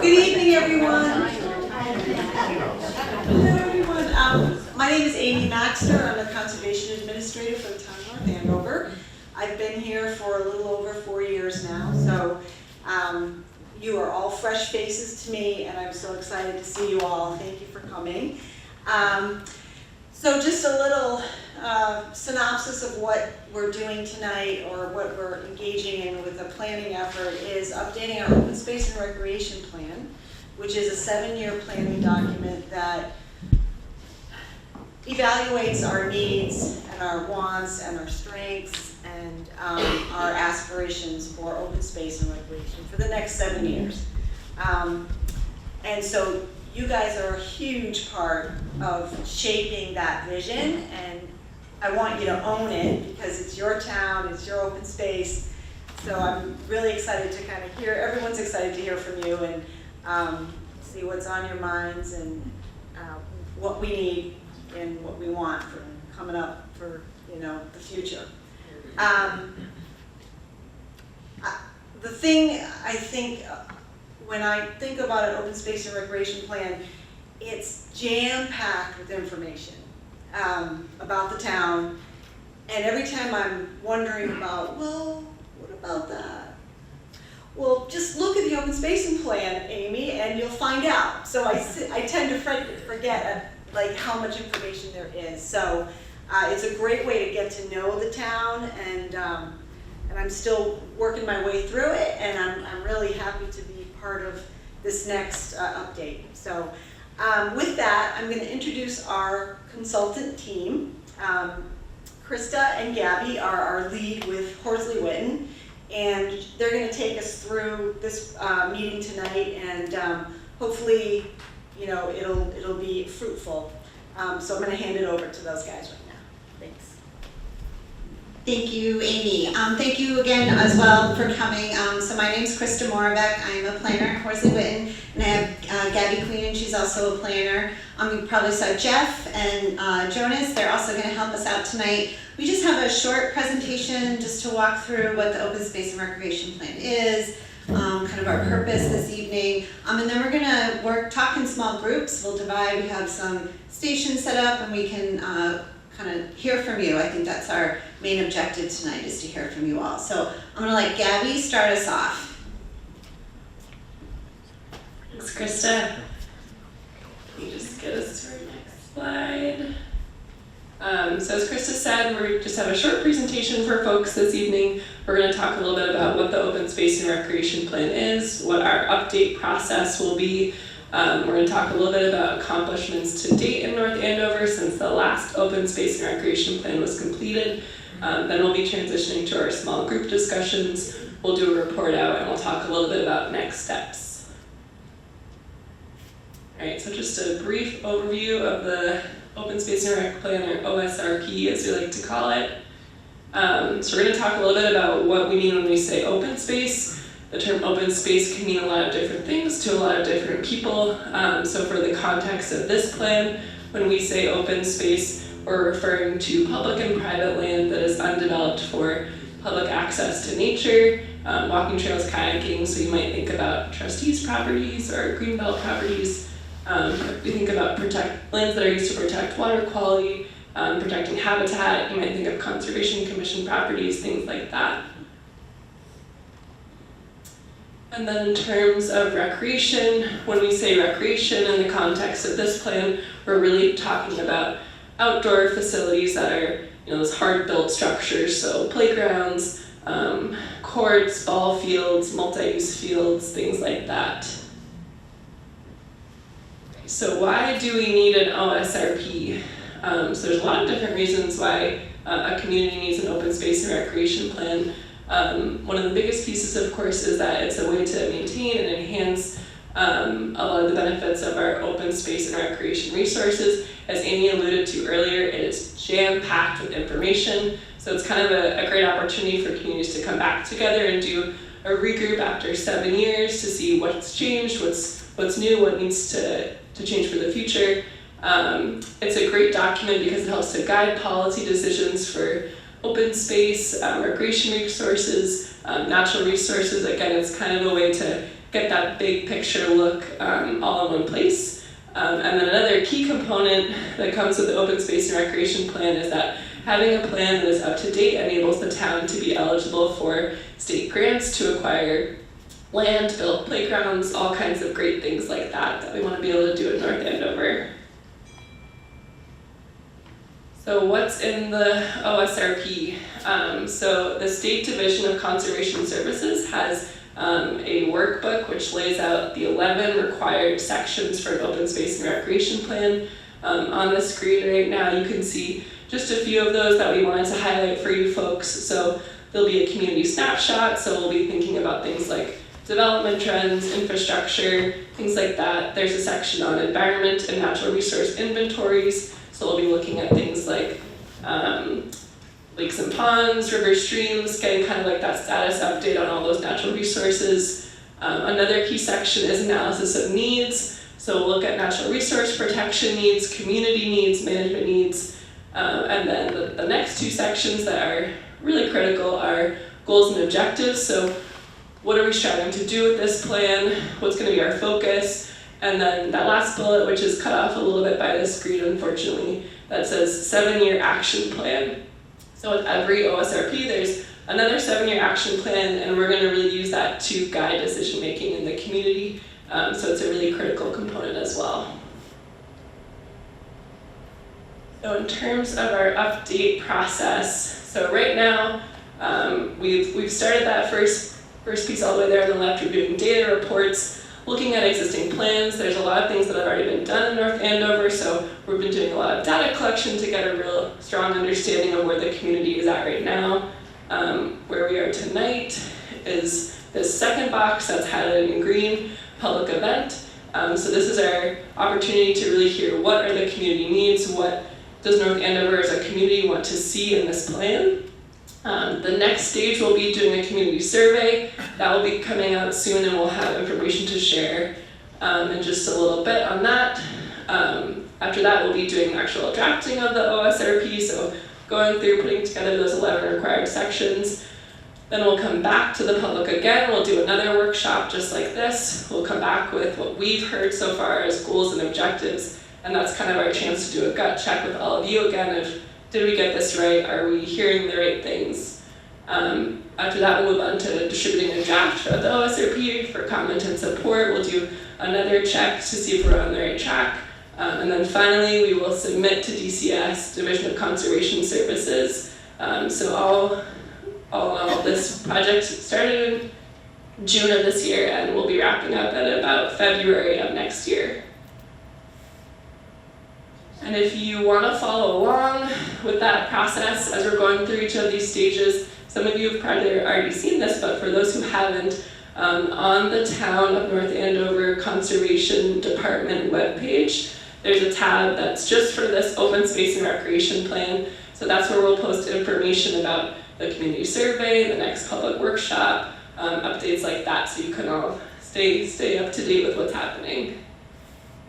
Good evening, everyone. Hello, everyone. My name is Amy Maxter. I'm the Conservation Administrator for the town of North Andover. I've been here for a little over 4 years now, so you are all fresh faces to me, and I'm so excited to see you all. Thank you for coming. So just a little synopsis of what we're doing tonight, or what we're engaging in with the planning effort, is updating our open space and recreation plan, which is a 7-year planning document that evaluates our needs and our wants and our strengths and our aspirations for open space and recreation for the next 7 years. And so you guys are a huge part of shaping that vision, and I want you to own it because it's your town, it's your open space. So I'm really excited to kind of hear, everyone's excited to hear from you and see what's on your minds and what we need and what we want for coming up for, you know, the future. The thing I think, when I think about an open space and recreation plan, it's jam-packed with information about the town. And every time I'm wondering about, well, what about that? Well, just look at the open space and plan, Amy, and you'll find out. So I tend to forget like how much information there is. So it's a great way to get to know the town, and I'm still working my way through it, and I'm really happy to be part of this next update. So with that, I'm going to introduce our consultant team. Krista and Gabby are our lead with Horsley Witten, and they're going to take us through this meeting tonight, and hopefully, you know, it'll be fruitful. So I'm going to hand it over to those guys right now. Thanks. Thank you, Amy. Thank you again as well for coming. So my name's Krista Moravec. I'm a planner at Horsley Witten, and I have Gabby Queen, and she's also a planner. You probably saw Jeff and Jonas. They're also going to help us out tonight. We just have a short presentation just to walk through what the Open Space and Recreation Plan is, kind of our purpose this evening. And then we're going to talk in small groups. We'll divide. We have some stations set up, and we can kind of hear from you. I think that's our main objective tonight, is to hear from you all. So I'm going to let Gabby start us off. Thanks, Krista. Let me just get us to our next slide. So as Krista said, we just have a short presentation for folks this evening. We're going to talk a little bit about what the Open Space and Recreation Plan is, what our update process will be. We're going to talk a little bit about accomplishments to date in North Andover since the last Open Space and Recreation Plan was completed. Then we'll be transitioning to our small group discussions. We'll do a report out, and we'll talk a little bit about next steps. All right, so just a brief overview of the Open Space and Rec Plan, or OSRP as we like to call it. So we're going to talk a little bit about what we mean when we say open space. The term open space can mean a lot of different things to a lot of different people. So for the context of this plan, when we say open space, we're referring to public and private land that is undeveloped for public access to nature, walking trails, kayaking. So you might think about trustees' properties or greenbelt properties. We think about lands that are used to protect water quality, protecting habitat. You might think of Conservation Commission properties, things like that. And then in terms of recreation, when we say recreation in the context of this plan, we're really talking about outdoor facilities that are, you know, those hard-built structures, so playgrounds, courts, ball fields, multi-use fields, things like that. So why do we need an OSRP? So there's a lot of different reasons why a community needs an open space and recreation plan. One of the biggest pieces, of course, is that it's a way to maintain and enhance a lot of the benefits of our open space and recreation resources. As Amy alluded to earlier, it is jam-packed with information, so it's kind of a great opportunity for communities to come back together and do a regroup after 7 years to see what's changed, what's new, what needs to change for the future. It's a great document because it helps to guide policy decisions for open space, recreation resources, natural resources. Again, it's kind of a way to get that big picture look all in one place. And then another key component that comes with the open space and recreation plan is that having a plan that is up to date enables the town to be eligible for state grants to acquire land, build playgrounds, all kinds of great things like that we want to be able to do in North Andover. So what's in the OSRP? So the State Division of Conservation Services has a workbook which lays out the 11 required sections for an open space and recreation plan. On the screen right now you can see just a few of those that we wanted to highlight for you folks. So there'll be a community snapshot, so we'll be thinking about things like development trends, infrastructure, things like that. There's a section on environment and natural resource inventories, so we'll be looking at things like lakes and ponds, rivers, streams, getting kind of like that status update on all those natural resources. Another key section is analysis of needs, so we'll look at natural resource protection needs, community needs, management needs, and then the next two sections that are really critical are goals and objectives. So what are we striving to do with this plan? What's going to be our focus? And then that last bullet, which is cut off a little bit by the screen, unfortunately, that says 7-year action plan. So with every OSRP, there's another 7-year action plan, and we're going to really use that to guide decision making in the community. So it's a really critical component as well. So in terms of our update process, so right now we've started that first piece all the way there on the left, reviewing data reports, looking at existing plans. There's a lot of things that have already been done in North Andover, so we've been doing a lot of data collection to get a real strong understanding of where the community is at right now. Where we are tonight is this second box that's highlighted in green, public event. So this is our opportunity to really hear what are the community needs, what does North Andover as a community want to see in this plan. The next stage will be doing a community survey. That will be coming out soon, and we'll have information to share in just a little bit on that. After that, we'll be doing actual drafting of the OSRP, so going through putting together those 11 required sections. Then we'll come back to the public again. We'll do another workshop just like this. We'll come back with what we've heard so far as goals and objectives, and that's kind of our chance to do a gut check with all of you again of, did we get this right? Are we hearing the right things? After that, we'll move on to distributing a draft of the OSRP for comment and support. We'll do another check to see if we're on the right track. And then finally, we will submit to DCS, Division of Conservation Services. So all in all, this project started in June of this year, and we'll be wrapping up at about February of next year. And if you want to follow along with that process as we're going through each of these stages, some of you have probably already seen this, but for those who haven't, on the Town of North Andover Conservation Department webpage, there's a tab that's just for this open space and recreation plan. So that's where we'll post information about the community survey, the next public workshop, updates like that, so you can all stay up to date with what's happening.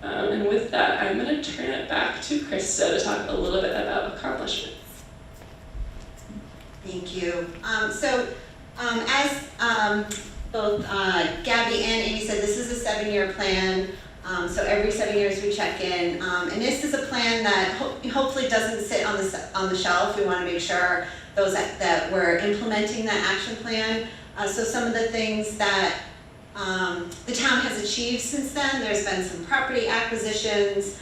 And with that, I'm going to turn it back to Krista to talk a little bit about accomplishments. Thank you. As both Gabby and Amy said, this is a 7-year plan. So every 7 years we check in, and this is a plan that hopefully doesn't sit on the shelf. We want to make sure those that we're implementing that action plan. So some of the things that the town has achieved since then, there's been some property acquisitions,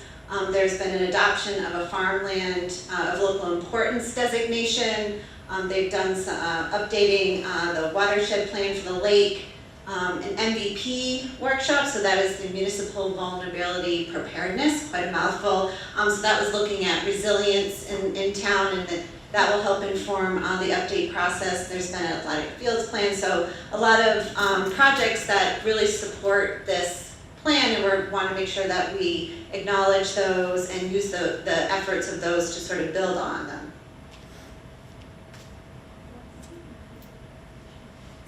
there's been an adoption of a farmland of local importance designation, they've done some updating the watershed plan for the lake, an MVP workshop, so that is the Municipal Vulnerability Preparedness, quite a mouthful. So that was looking at resilience in town, and that will help inform the update process. There's been an athletic fields plan, so a lot of projects that really support this plan, and we want to make sure that we acknowledge those and use the efforts of those to sort of build on them.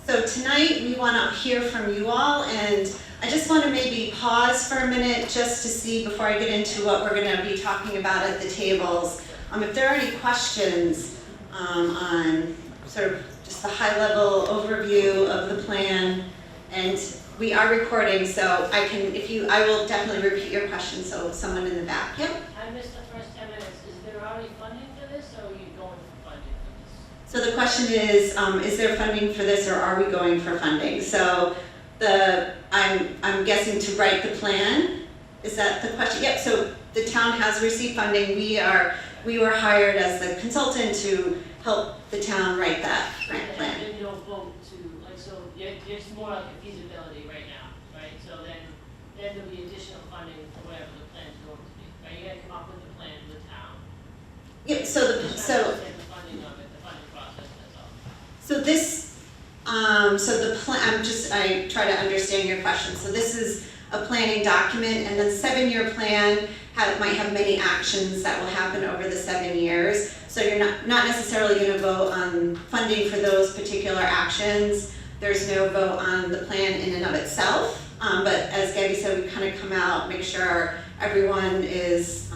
So tonight we want to hear from you all, and I just want to maybe pause for a minute just to see, before I get into what we're going to be talking about at the tables, if there are any questions on sort of just the high-level overview of the plan, and we are recording, so I will definitely repeat your question, so someone in the back. Yep. I missed the first 10 minutes. Is there already funding for this, or are you going for funding for this? So the question is there funding for this, or are we going for funding? So I'm guessing to write the plan. Is that the question? Yep. So the town has received funding. We were hired as the consultant to help the town write that grant plan. And you don't vote to, like, so it's more like a feasibility right now, right? So then there'll be additional funding for whatever the plan's going to be, right? You gotta come up with the plan for the town. Yeah. Just trying to understand the funding of it, the funding process, that's all. So this, so the plan, I try to understand your question. So this is a planning document, and the 7-year plan might have many actions that will happen over the 7 years. So you're not necessarily going to vote on funding for those particular actions. There's no vote on the plan in and of itself. But as Gabby said, we kind of come out, make sure everyone is,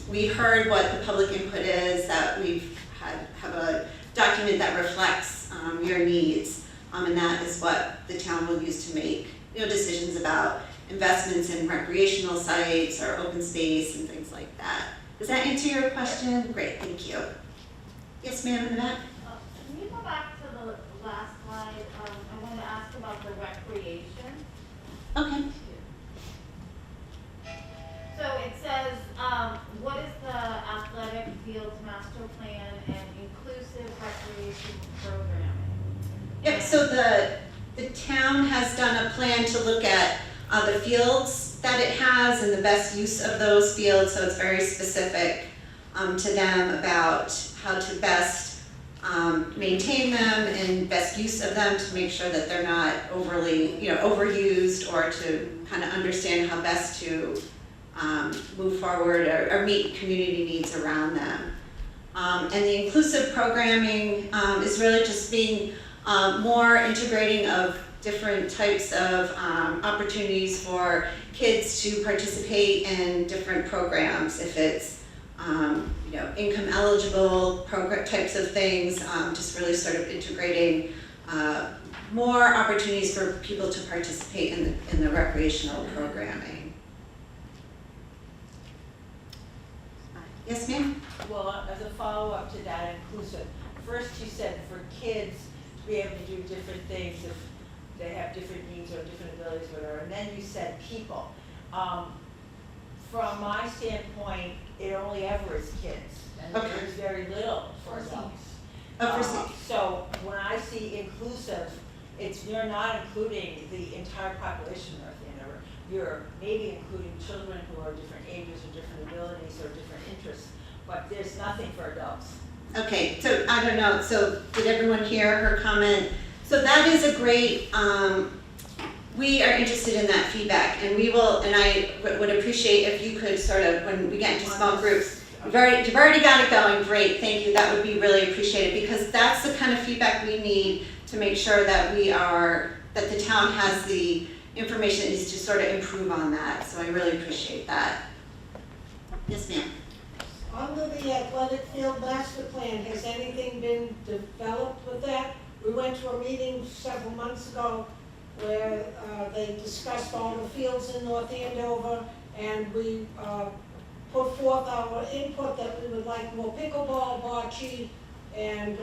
we've heard what the public input is, that we've have a document that reflects your needs, and that is what the town will use to make decisions about investments in recreational sites or open space and things like that. Does that answer your question? Great, thank you. Yes, ma'am, in the back. Can you go back to the last slide? I want to ask about the recreation. Okay. So it says, what is the athletic fields master plan and inclusive recreation programming? Yep, so the town has done a plan to look at the fields that it has and the best use of those fields, so it's very specific to them about how to best maintain them and best use of them to make sure that they're not overly, overused, or to kind of understand how best to move forward or meet community needs around them. And the inclusive programming is really just being more integrating of different types of opportunities for kids to participate in different programs. If it's income eligible types of things, just really sort of integrating more opportunities for people to participate in the recreational programming. Yes, ma'am? Well, as a follow-up to that inclusive, first you said for kids to be able to do different things if they have different needs or different abilities, whatever, and then you said people. From my standpoint, it only ever is kids, and Okay. there's very little for adults. So when I see inclusive, you're not including the entire population of Andover. You're maybe including children who are different ages or different abilities or different interests, but there's nothing for adults. Okay, so I don't know, so did everyone hear her comment? So that is a great, we are interested in that feedback, and I would appreciate if you could sort of, when we get into small groups, you've already got it going, great, thank you, that would be really appreciated, because that's the kind of feedback we need to make sure that that the town has the information that needs to sort of improve on that, so I really appreciate that. Yes, ma'am. Under the athletic field master plan, has anything been developed with that? We went to a meeting several months ago where they discussed all the fields in North Andover, and we put forth our input that we would like more pickleball, bocce, and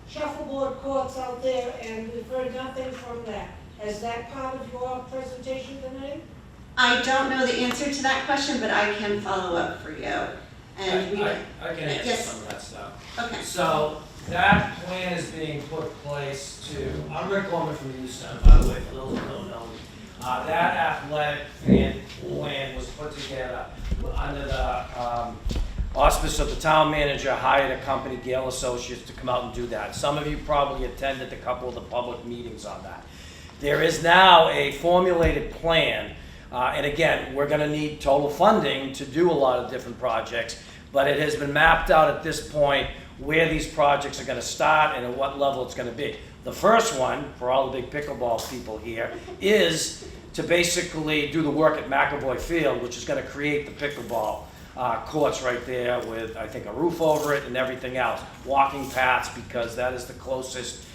shuffleboard courts out there, and we've heard nothing from that. Is that part of your presentation tonight? I don't know the answer to that question, but I can follow up for you. And I can answer Yes. some of that stuff. Okay. So that plan is being put in place I'm Rick Gorman from the Youth Center, by the way, for those who don't know me. That athletic plan was put together under the auspice of the town manager hired a company, Gale Associates, to come out and do that. Some of you probably attended a couple of the public meetings on that. There is now a formulated plan, and again, we're going to need total funding to do a lot of different projects, but it has been mapped out at this point where these projects are going to start and at what level it's going to be. The first one, for all the big pickleball people here, is to basically do the work at McAvoy Field, which is going to create the pickleball courts right there with, I think, a roof over it and everything else. Walking paths, because that is the closest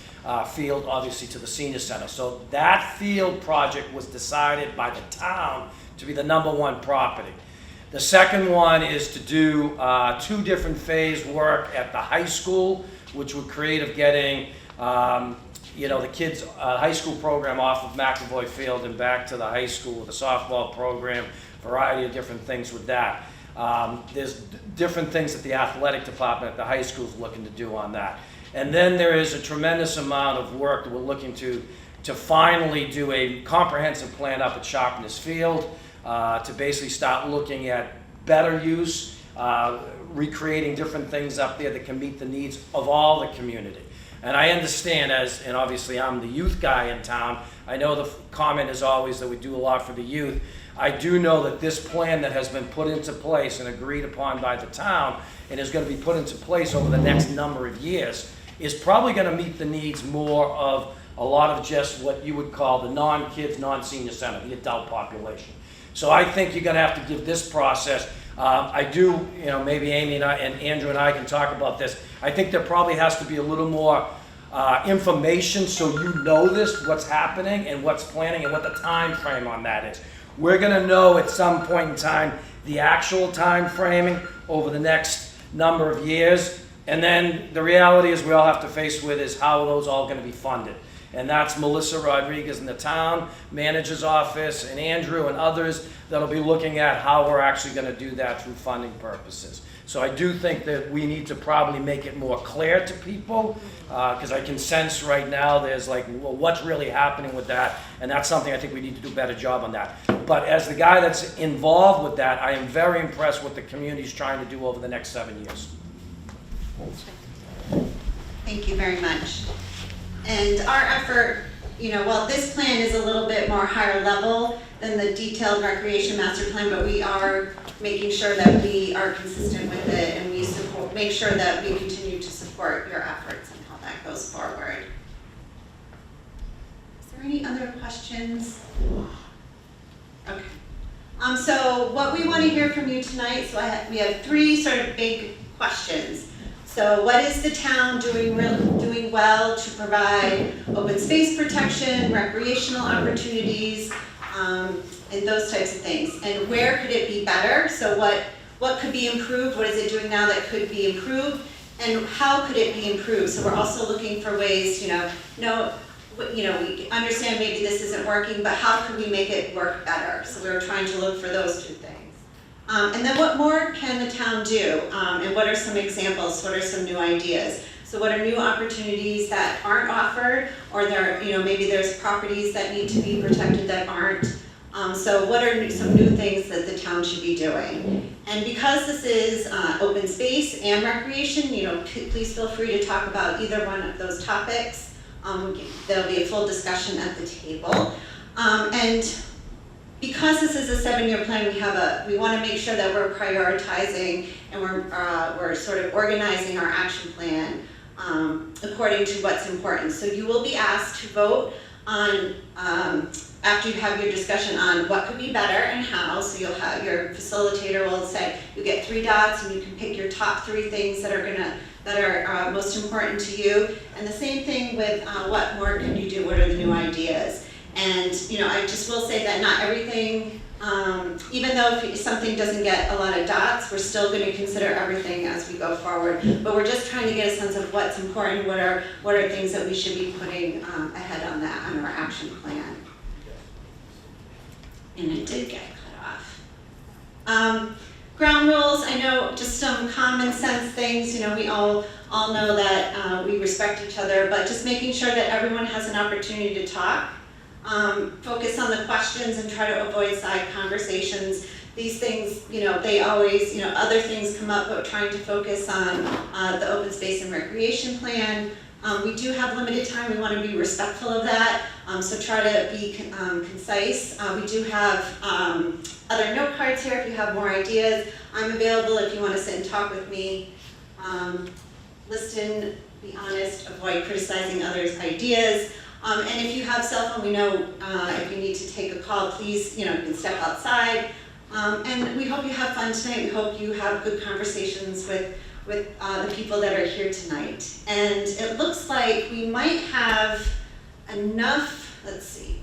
field, obviously, to the senior center. So that field project was decided by the town to be the #1 property. The second one is to do 2 different phase work at the high school, which would create of getting the kids' high school program off of McAvoy Field and back to the high school with a softball program, variety of different things with that. There's different things that the athletic department at the high school is looking to do on that. And then there is a tremendous amount of work that we're looking to finally do a comprehensive plan up at Sharpness Field, to basically start looking at better use, recreating different things up there that can meet the needs of all the community. And I understand, and obviously I'm the youth guy in town, I know the comment is always that we do a lot for the youth. I do know that this plan that has been put into place and agreed upon by the town and is going to be put into place over the next number of years is probably going to meet the needs more of a lot of just what you would call the non-kids, non-senior center, the adult population. So I think you're going to have to give this process, I do, maybe Amy and Andrew and I can talk about this. I think there probably has to be a little more information so you know what's happening and what's planning and what the time frame on that is. We're going to know at some point in time the actual time framing over the next number of years. And then the reality is we all have to face with is how are those all going to be funded. And that's Melissa Rodriguez in the town manager's office and Andrew and others that'll be looking at how we're actually going to do that through funding purposes. So I do think that we need to probably make it more clear to people because I can sense right now there's like, well, what's really happening with that? And that's something I think we need to do a better job on that. But as the guy that's involved with that, I am very impressed with what the community's trying to do over the next 7 years. Thank you very much. And our effort, while this plan is a little bit more higher level than the detailed recreation master plan, but we are making sure that we are consistent with it and we make sure that we continue to support your efforts and how that goes forward. Is there any other questions? Okay. So what we want to hear from you tonight, we have 3 sort of big questions. So what is the town doing well to provide open space protection, recreational opportunities, and those types of things? And where could it be better? So what could be improved? What is it doing now that could be improved? And how could it be improved? So we're also looking for ways, we understand maybe this isn't working, but how could we make it work better? So we're trying to look for those 2 things. And then what more can the town do? And what are some examples? What are some new ideas? So what are new opportunities that aren't offered, or maybe there's properties that need to be protected that aren't. So what are some new things that the town should be doing? And because this is open space and recreation, please feel free to talk about either one of those topics. There'll be a full discussion at the table. And because this is a 7-year plan, we want to make sure that we're prioritizing and we're sort of organizing our action plan according to what's important. So you will be asked to vote on, after you have your discussion on what could be better and how. So you'll have your facilitator will say, you get 3 dots and you can pick your top 3 things that are most important to you. And the same thing with what more can you do, what are the new ideas. And I just will say that not everything, even though if something doesn't get a lot of dots, we're still going to consider everything as we go forward. But we're just trying to get a sense of what's important, what are things that we should be putting ahead on our action plan. And it did get cut off. Ground rules, I know just some common sense things, we all know that we respect each other, but just making sure that everyone has an opportunity to talk. Focus on the questions and try to avoid side conversations. These things, they always, other things come up, but trying to focus on the open space and recreation plan. We do have limited time. We want to be respectful of that, so try to be concise. We do have other note cards here if you have more ideas. I'm available if you want to sit and talk with me. Listen, be honest, avoid criticizing others' ideas. And if you have cell phone, we know if you need to take a call, please, you can step outside. And we hope you have fun tonight. We hope you have good conversations with with the people that are here tonight. And it looks like we might have enough, let's see.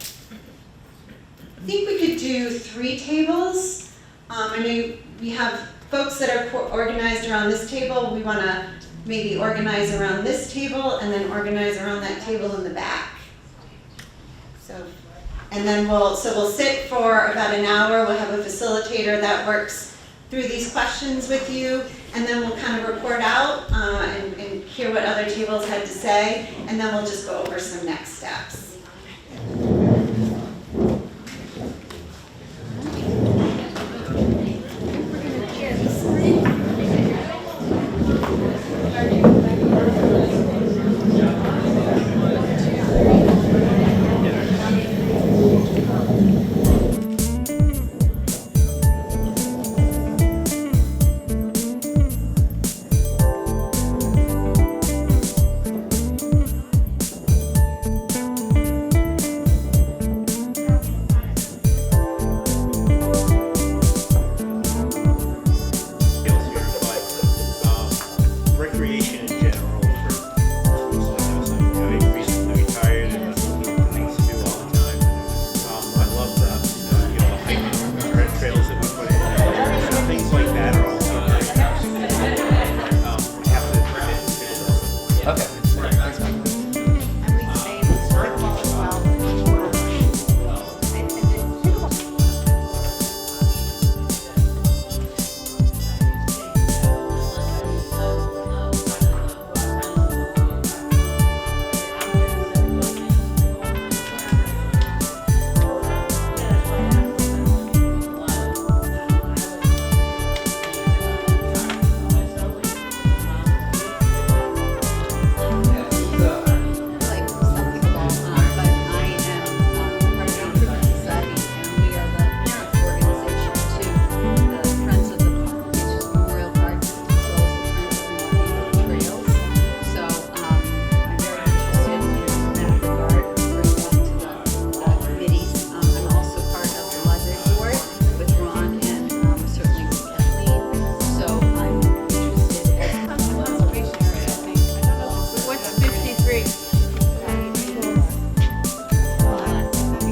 I think we could do 3 tables. I know we have folks that are organized around this table. We want to maybe organize around this table and then organize around that table in the back. So, and then we'll sit for about an hour. We'll have a facilitator that works through these questions with you, and then we'll kind of report out and hear what other tables had to say, and then we'll just go over some next steps.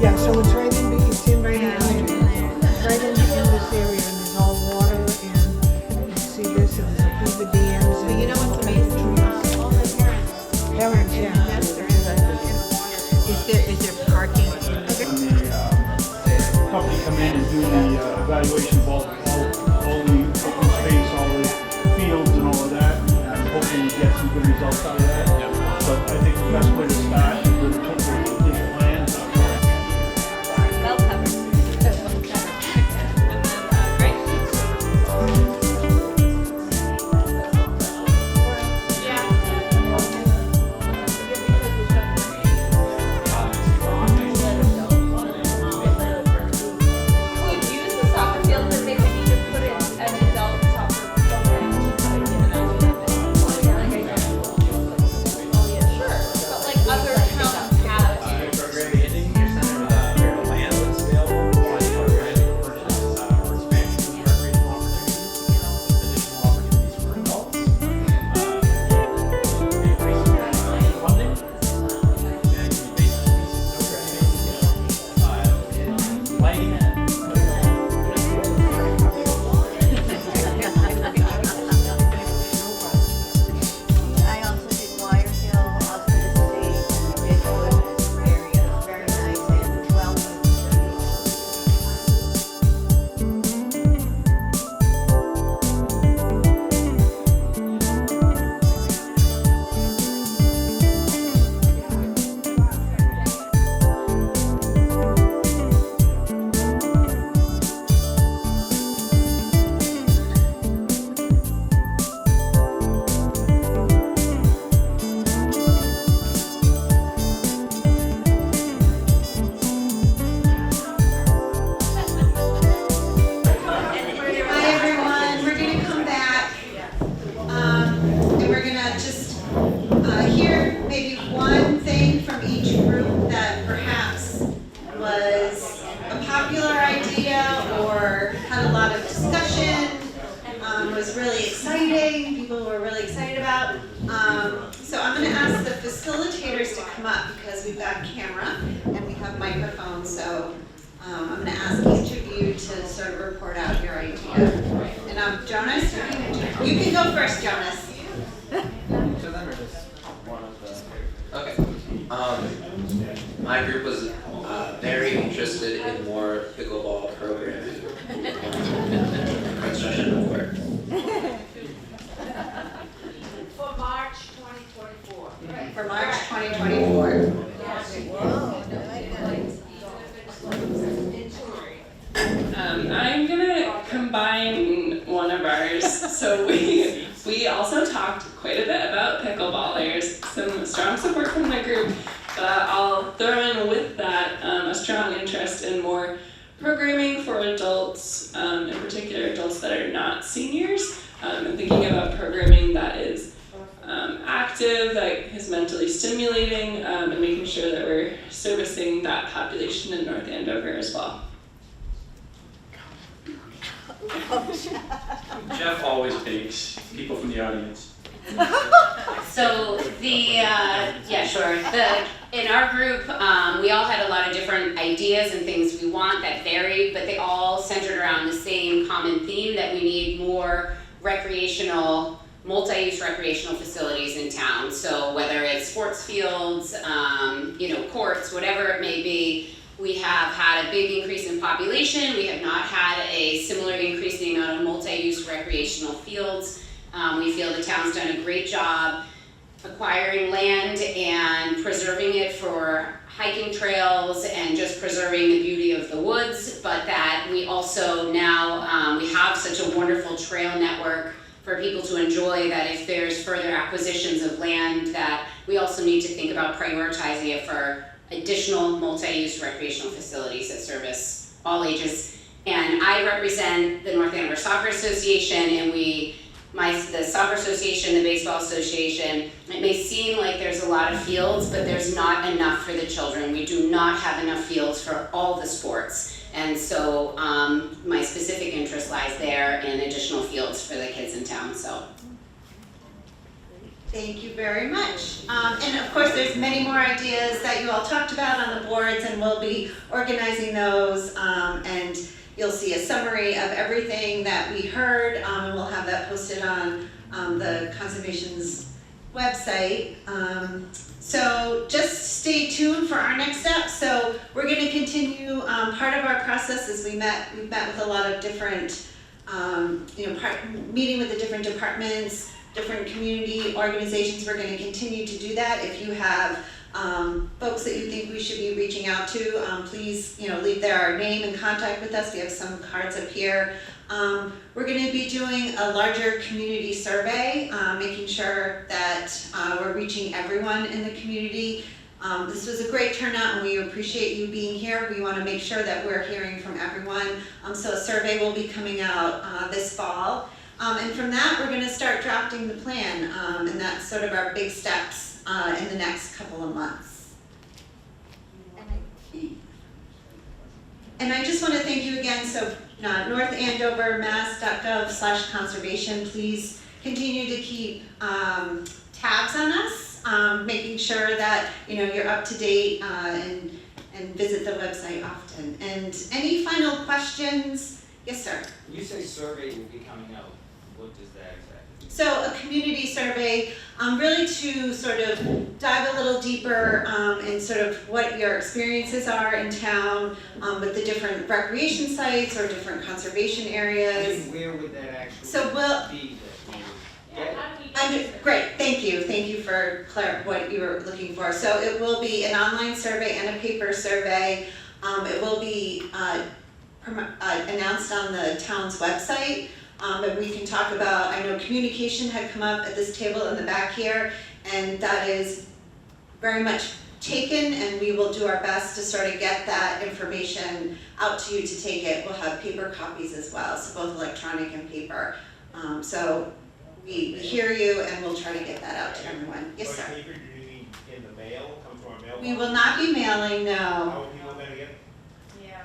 Yeah, so it's right in, it's in right in, it's right in this area, and there's all water, and you see this, and there's beaver dams, and. But you know what's amazing? All the parents. Parents, yeah. Yes, there is in the water. Is there parking? The company come in and do the evaluation of all the open space, all the fields and all of that. I'm hoping we get some good results out of that. But I think the best way to start is with a complete plan. Well covered. Great. We've used the soccer field, but maybe we need to put in an adult soccer program. Oh yeah, sure. But like other towns have come up because we've got camera and we have microphones, so I'm gonna ask each of you to sort of report out your idea. And Jonas, you can go first, Jonas. Okay. My group was very interested in more pickleball programming. Construction of work. For March 2024. For March 2024. I'm gonna combine one of ours. So we also talked quite a bit about pickleballers, some strong support from the group, but I'll throw in with that a strong interest in more programming for adults, in particular adults that are not seniors, and thinking about programming that is active, that is mentally stimulating, and making sure that we're servicing that population in North Andover as well. Jeff always takes people from the audience. So in our group, we all had a lot of different ideas and things we want that varied, but they all centered around the same common theme that we need more recreational, multi-use recreational facilities in town. So whether it's sports fields, courts, whatever it may be, we have had a big increase in population. We have not had a similar increase in the amount of multi-use recreational fields. We feel the town's done a great job acquiring land and preserving it for hiking trails and just preserving the beauty of the woods, but that we also now, we have such a wonderful trail network for people to enjoy that if there's further acquisitions of land, that we also need to think about prioritizing it for additional multi-use recreational facilities that service all ages. And I represent the North Andover Soccer Association, and the Soccer Association, the Baseball Association, it may seem like there's a lot of fields, but there's not enough for the children. We do not have enough fields for all the sports. And so my specific interest lies there in additional fields for the kids in town, so. Thank you very much. And of course, there's many more ideas that you all talked about on the boards, and we'll be organizing those, and you'll see a summary of everything that we heard, and we'll have that posted on the Conservation's website. So just stay tuned for our next step. So we're going to continue. Part of our process is we've met with a lot of different, meeting with the different departments, different community organizations. We're going to continue to do that. If you have folks that you think we should be reaching out to, please, leave their name and contact with us. We have some cards up here. We're going to be doing a larger community survey, making sure that we're reaching everyone in the community. This was a great turnout, and we appreciate you being here. We want to make sure that we're hearing from everyone. So a survey will be coming out this fall. And from that, we're going to start drafting the plan, and that's sort of our big steps in the next couple of months. And I just want to thank you again. So northandovermass.gov/conservation, please continue to keep tabs on us, making sure that you're up to date and visit the website often. And any final questions? Yes, sir. When you say survey will be coming out, what does that exactly mean? So a community survey, really to sort of dive a little deeper in sort of what your experiences are in town with the different recreation sites or different conservation areas. And where would that actually So we'll, be? Great, thank you for what you were looking for. So it will be an online survey and a paper survey. It will be announced on the town's website. But we can talk about, I know communication had come up at this table in the back here, and that is very much taken, and we will do our best to sort of get that information out to you to take it. We'll have paper copies as well, so both electronic and paper. So we hear you, and we'll try to get that out to everyone. Yes, sir. Paper, do you need in the mail, come to our mailbox? We will not be mailing, no. How are people gonna get?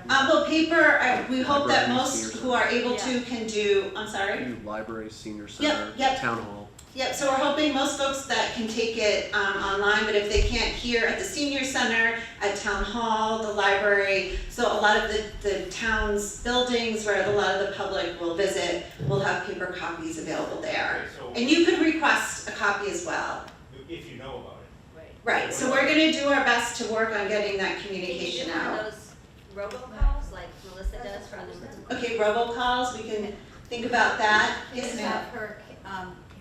Well, paper, we hope that most who are able to can do, I'm sorry? Library, senior center, Yep. town hall. Yep, so we're hoping most folks that can take it online, but if they can't, here at the senior center, at town hall, the library, so a lot of the town's buildings where a lot of the public will visit will have paper copies available there. So And you could request a copy as well. if you know about it. Right, so we're gonna do our best to work on getting that communication Can you do one out. of those robocalls like Melissa does for other? Okay, robocalls, we can think about that. Yes, And ma'am. have her,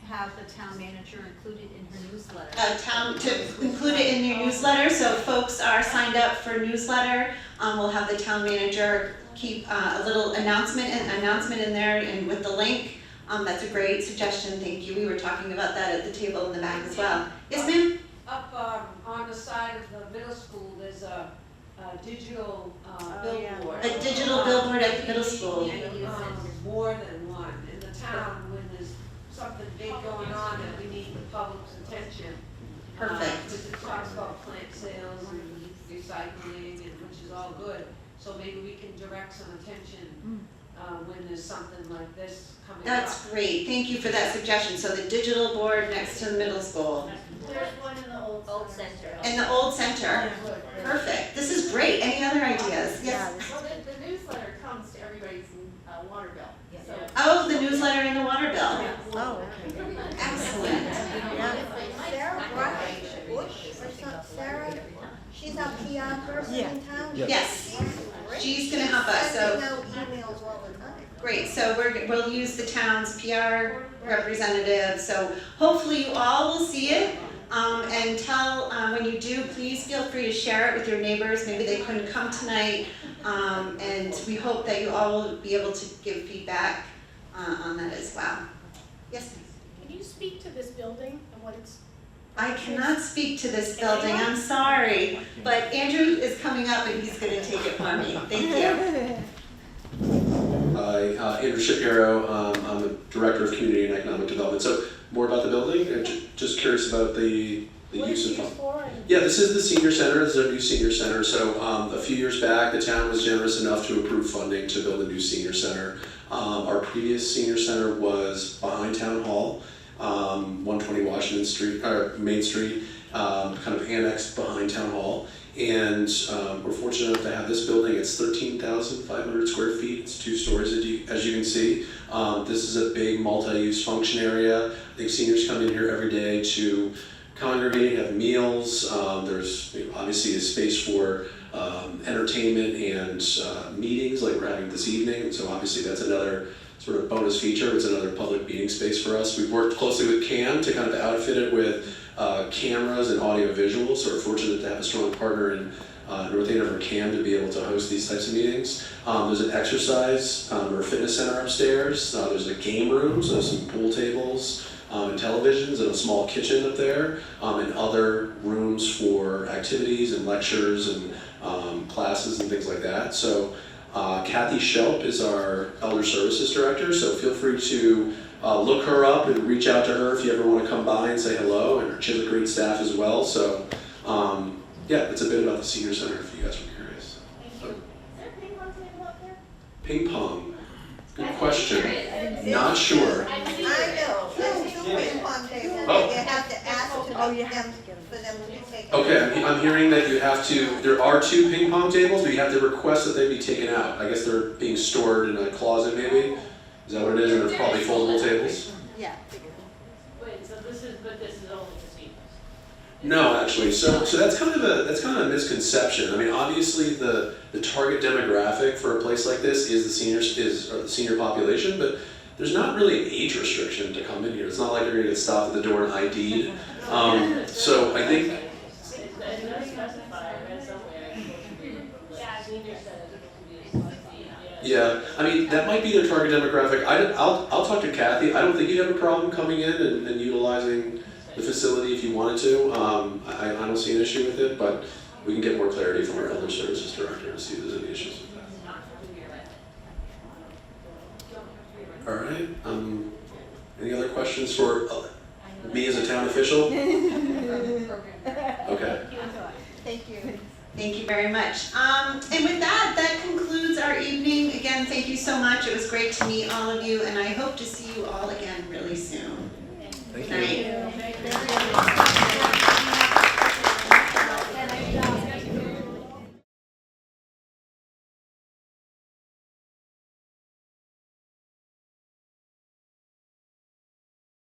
have the town manager included in her newsletter. To include it in your newsletter, so if folks are signed up for newsletter, we'll have the town manager keep a little announcement in there and with the link. That's a great suggestion, thank you. We were talking about that at the table in the back as well. Yes, ma'am? Up on the side of the middle school, there's a digital billboard. A digital billboard at the middle school. More than one. In the town, when there's something big going on that we need the public's attention. Perfect. Because it talks about plant sales and recycling, and which is all good. So maybe we can direct some attention when there's something like this coming up. That's great, thank you for that suggestion. So the digital board next to the middle school. There's one in the old Center. In the old center. Perfect, this is great. Any other ideas? Yes? Well, the newsletter comes to everybody's water bill. So Oh, the newsletter and the water bill. Oh, Excellent. Sarah Bush, or Sarah, she's our PR person in town. Yes, she's gonna help us, so. Sending out emails all the time. Great, so we'll use the town's PR representative, so hopefully you all will see it. And tell, when you do, please feel free to share it with your neighbors, maybe they couldn't come tonight. And we hope that you all will be able to give feedback on that as well. Yes, ma'am? can you speak to this building and what it's? I cannot speak to this building, I'm sorry, but Andrew is coming up and he's gonna take it for me, thank you. Hi, Andrew Shapiro, I'm the Director of Community and Economic Development. So more about the building, just curious about the use of funds. Yeah, this is the senior center, this is a new senior center. So a few years back, the town was generous enough to approve funding to build a new senior center. Our previous senior center was behind Town Hall, 120 Washington Street, or Main Street, kind of annexed behind Town Hall. And we're fortunate enough to have this building. It's 13,500 square feet. It's 2 stories, as you can see. This is a big multi-use function area. I think seniors come in here every day to congregate, have meals. There's obviously a space for entertainment and meetings like we're having this evening. So obviously that's another sort of bonus feature. It's another public meeting space for us. We've worked closely with CAM to kind of outfit it with cameras and audio visuals, so we're fortunate to have a strong partner in North Andover CAM to be able to host these types of meetings. There's an exercise or fitness center upstairs. There's a game room, so some pool tables and televisions and a small kitchen up there, and other rooms for activities and lectures and classes and things like that. So Kathy Shelp is our Elder Services Director, so feel free to look her up and reach out to her if you ever want to come by and say hello, and she has a great staff as well. So yeah, it's a bit about the senior center if you guys are curious. Thank you. Is there a ping pong table up there? Ping pong, good question. Not sure. I know, there's 2 ping pong tables, Oh. you have to ask them for them to take. Okay, I'm hearing that you have to, there are 2 ping pong tables, but you have to request that they be taken out. I guess they're being stored in a closet maybe? Is that what it is, and they're probably foldable tables? Yeah. Wait, so this is only for seniors? No, actually, so that's kind of a misconception. I mean, obviously the target demographic for a place like this is the senior population, but there's not really an age restriction to come in here. It's not like you're gonna get stopped at the door and ID'd. So I think. It does specify, I read somewhere, senior center, Yeah, I mean, that might be their target demographic. I'll talk to Kathy. I don't think you'd have a problem coming in and utilizing the facility if you wanted to. I don't see an issue with it, but we can get more clarity from our Elder Services Director to see if there's any issues with that. All right, any other questions for me as a town official? Okay. Thank you. Thank you very much. And with that concludes our evening. Again, thank you so much. It was great to meet all of you, and I hope to see you all again really soon. Thank Night. you. Thank you.